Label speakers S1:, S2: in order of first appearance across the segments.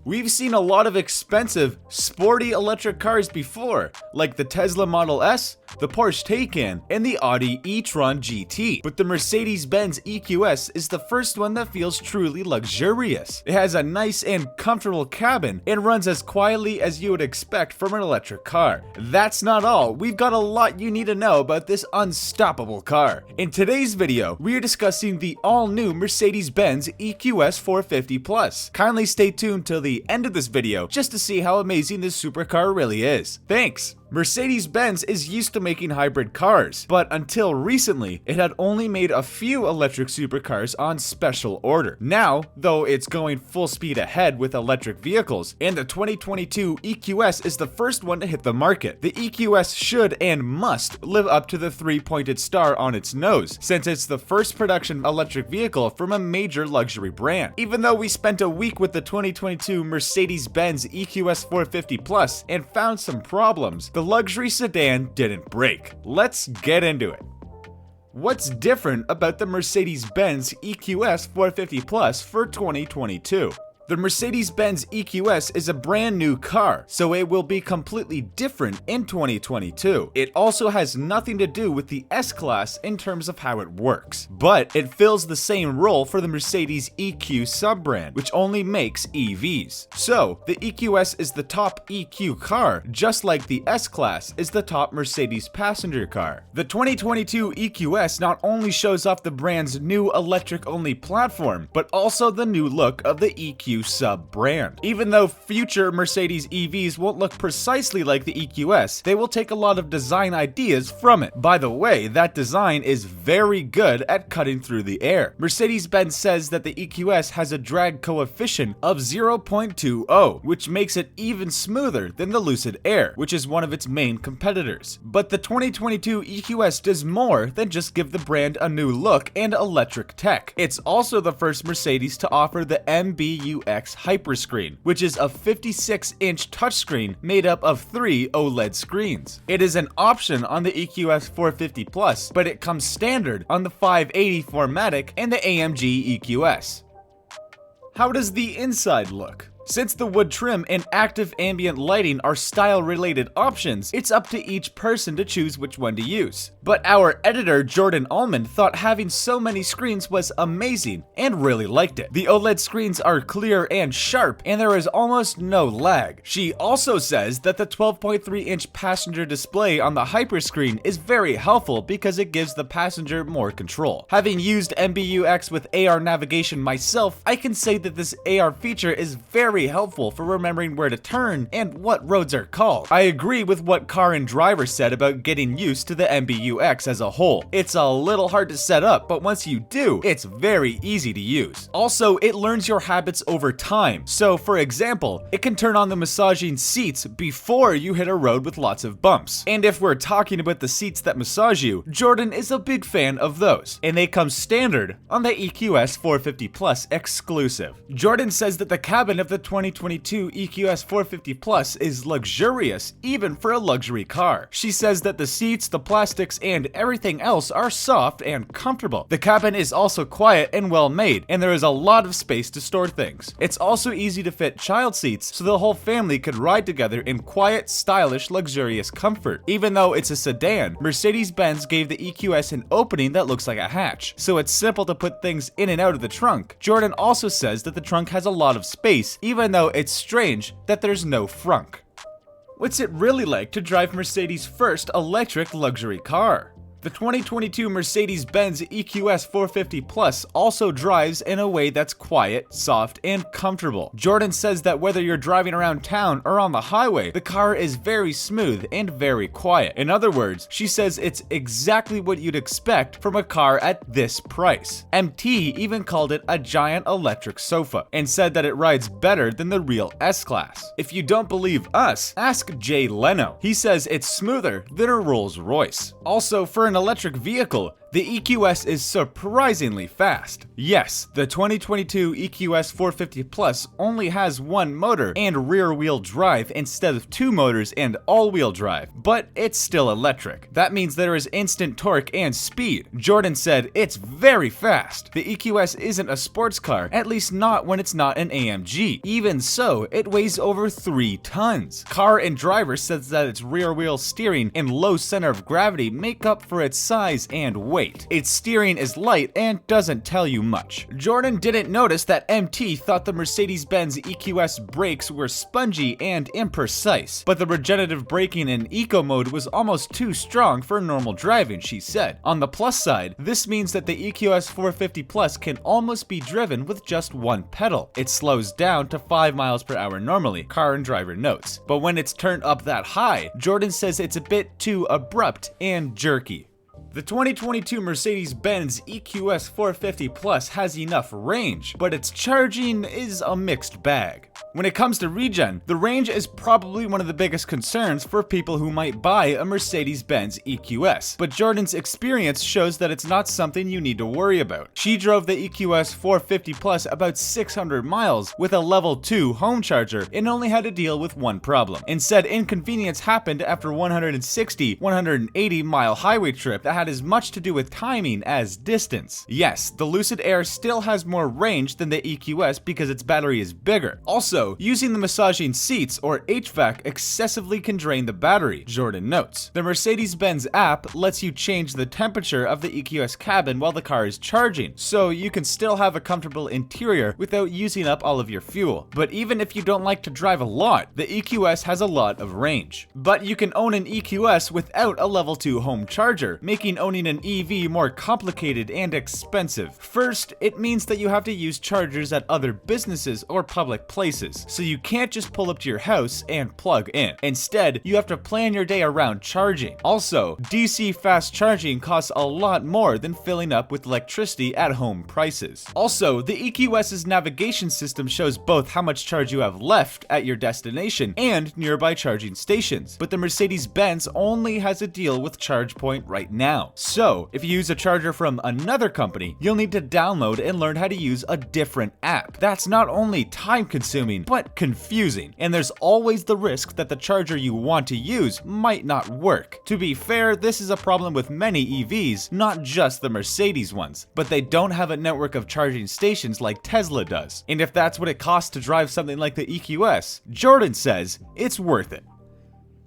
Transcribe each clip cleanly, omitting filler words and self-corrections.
S1: We've seen a lot of expensive, sporty electric cars before, like the Tesla Model S, the Porsche Taycan, and the Audi e-tron GT. But the Mercedes-Benz EQS is the first one that feels truly luxurious. It has a nice and comfortable cabin and runs as quietly as you would expect from an electric car. That's not all. We've got a lot you need to know about this unstoppable car. In today's video, we are discussing the all-new Mercedes-Benz EQS 450 Plus. Kindly stay tuned till the end of this video just to see how amazing this supercar really is. Thanks! Mercedes-Benz is used to making hybrid cars, but until recently, it had only made a few electric supercars on special order. Now, though, it's going full speed ahead with electric vehicles, and the 2022 EQS is the first one to hit the market. The EQS should and must live up to the three-pointed star on its nose, since it's the first production electric vehicle from a major luxury brand. Even though we spent a week with the 2022 Mercedes-Benz EQS 450 Plus and found some problems, the luxury sedan didn't break. Let's get into it. What's different about the Mercedes-Benz EQS 450 Plus for 2022? The Mercedes-Benz EQS is a brand new car, so it will be completely different in 2022. It also has nothing to do with the S-Class in terms of how it works, but it fills the same role for the Mercedes EQ sub-brand, which only makes EVs. So, the EQS is the top EQ car, just like the S-Class is the top Mercedes passenger car. The 2022 EQS not only shows off the brand's new electric-only platform, but also the new look of the EQ sub-brand. Even though future Mercedes EVs won't look precisely like the EQS, they will take a lot of design ideas from it. By the way, that design is very good at cutting through the air. Mercedes-Benz says that the EQS has a drag coefficient of 0.20, which makes it even smoother than the Lucid Air, which is one of its main competitors. But the 2022 EQS does more than just give the brand a new look and electric tech. It's also the first Mercedes to offer the MBUX Hyperscreen, which is a 56-inch touchscreen made up of 3 OLED screens. It is an option on the EQS 450 Plus, but it comes standard on the 580 4MATIC and the AMG EQS. How does the inside look? Since the wood trim and active ambient lighting are style-related options, it's up to each person to choose which one to use. But our editor, Jordan Almond, thought having so many screens was amazing and really liked it. The OLED screens are clear and sharp, and there is almost no lag. She also says that the 12.3-inch passenger display on the Hyperscreen is very helpful because it gives the passenger more control. Having used MBUX with AR navigation myself, I can say that this AR feature is very helpful for remembering where to turn and what roads are called. I agree with what Car and Driver said about getting used to the MBUX as a whole. It's a little hard to set up, but once you do, it's very easy to use. Also, it learns your habits over time. So, for example, it can turn on the massaging seats before you hit a road with lots of bumps. And if we're talking about the seats that massage you, Jordan is a big fan of those, and they come standard on the EQS 450 Plus exclusive. Jordan says that the cabin of the 2022 EQS 450 Plus is luxurious even for a luxury car. She says that the seats, the plastics, and everything else are soft and comfortable. The cabin is also quiet and well made, and there is a lot of space to store things. It's also easy to fit child seats, so the whole family could ride together in quiet, stylish, luxurious comfort. Even though it's a sedan, Mercedes-Benz gave the EQS an opening that looks like a hatch, so it's simple to put things in and out of the trunk. Jordan also says that the trunk has a lot of space, even though it's strange that there's no frunk. What's it really like to drive Mercedes' first electric luxury car? The 2022 Mercedes-Benz EQS 450 Plus also drives in a way that's quiet, soft, and comfortable. Jordan says that whether you're driving around town or on the highway, the car is very smooth and very quiet. In other words, she says it's exactly what you'd expect from a car at this price. MT even called it a giant electric sofa and said that it rides better than the real S-Class. If you don't believe us, ask Jay Leno. He says it's smoother than a Rolls-Royce. Also, for an electric vehicle, The EQS is surprisingly fast. Yes, the 2022 EQS 450 Plus only has one motor and rear-wheel drive instead of two motors and all-wheel drive, but it's still electric. That means there is instant torque and speed. Jordan said it's very fast. The EQS isn't a sports car, at least not when it's not an AMG. Even so, it weighs over 3 tons. Car and Driver says that its rear-wheel steering and low center of gravity make up for its size and weight. Its steering is light and doesn't tell you much. Jordan didn't notice that MT thought the Mercedes-Benz EQS brakes were spongy and imprecise, but the regenerative braking in eco mode was almost too strong for normal driving, she said. On the plus side, this means that the EQS 450 Plus can almost be driven with just one pedal. It slows down to 5 miles per hour normally, Car and Driver notes. But when it's turned up that high, Jordan says it's a bit too abrupt and jerky. The 2022 Mercedes-Benz EQS 450 Plus has enough range, but its charging is a mixed bag. When it comes to regen, the range is probably one of the biggest concerns for people who might buy a Mercedes-Benz EQS, but Jordan's experience shows that it's not something you need to worry about. She drove the EQS 450 Plus about 600 miles with a level 2 home charger and only had to deal with one problem. Instead, inconvenience happened after 180 mile highway trip that had as much to do with timing as distance. Yes, the Lucid Air still has more range than the EQS because its battery is bigger. Also, using the massaging seats or HVAC excessively can drain the battery, Jordan notes. The Mercedes-Benz app lets you change the temperature of the EQS cabin while the car is charging, so you can still have a comfortable interior without using up all of your fuel. But even if you don't like to drive a lot, the EQS has a lot of range. But you can own an EQS without a level 2 home charger, making owning an EV more complicated and expensive. First, it means that you have to use chargers at other businesses or public places, so you can't just pull up to your house and plug in. Instead, you have to plan your day around charging. Also, DC fast charging costs a lot more than filling up with electricity at home prices. Also, the EQS's navigation system shows both how much charge you have left at your destination and nearby charging stations, but the Mercedes-Benz only has a deal with ChargePoint right now. So, if you use a charger from another company, you'll need to download and learn how to use a different app. That's not only time-consuming, but confusing, and there's always the risk that the charger you want to use might not work. To be fair, this is a problem with many EVs, not just the Mercedes ones, but they don't have a network of charging stations like Tesla does. And if that's what it costs to drive something like the EQS, Jordan says it's worth it.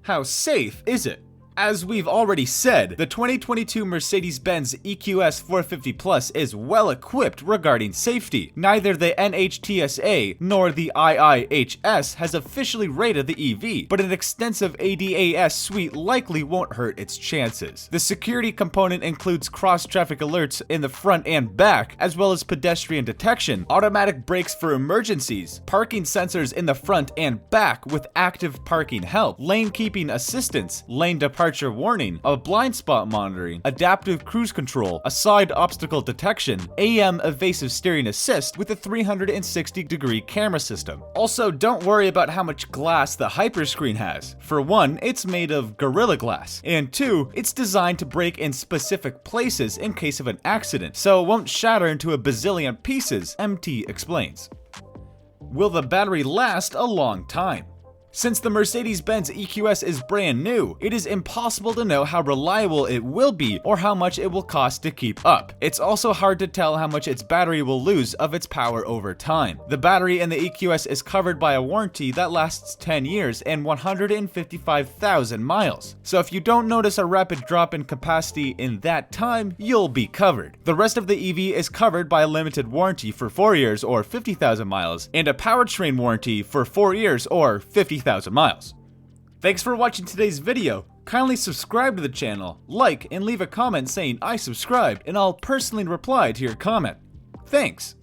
S1: How safe is it? As we've already said, the 2022 Mercedes-Benz EQS 450 Plus is well equipped regarding safety. Neither the NHTSA nor the IIHS has officially rated the EV, but an extensive ADAS suite likely won't hurt its chances. The security component includes cross-traffic alerts in the front and back, as well as pedestrian detection, automatic brakes for emergencies, parking sensors in the front and back with active parking help, lane keeping assistance, lane departure warning, a blind spot monitoring, adaptive cruise control, a side obstacle detection, AM evasive steering assist with a 360-degree camera system. Also, don't worry about how much glass the Hyperscreen has. For one, it's made of Gorilla Glass, and two, it's designed to break in specific places in case of an accident, so it won't shatter into a bazillion pieces, MT explains. Will the battery last a long time? Since the Mercedes-Benz EQS is brand new, it is impossible to know how reliable it will be or how much it will cost to keep up. It's also hard to tell how much its battery will lose of its power over time. The battery in the EQS is covered by a warranty that lasts 10 years and 155,000 miles. So if you don't notice a rapid drop in capacity in that time, you'll be covered. The rest of the EV is covered by a limited warranty for 4 years or 50,000 miles and a powertrain warranty for 4 years or 50,000 miles. Thanks for watching today's video. Kindly subscribe to the channel, like, and leave a comment saying I subscribed, and I'll personally reply to your comment. Thanks.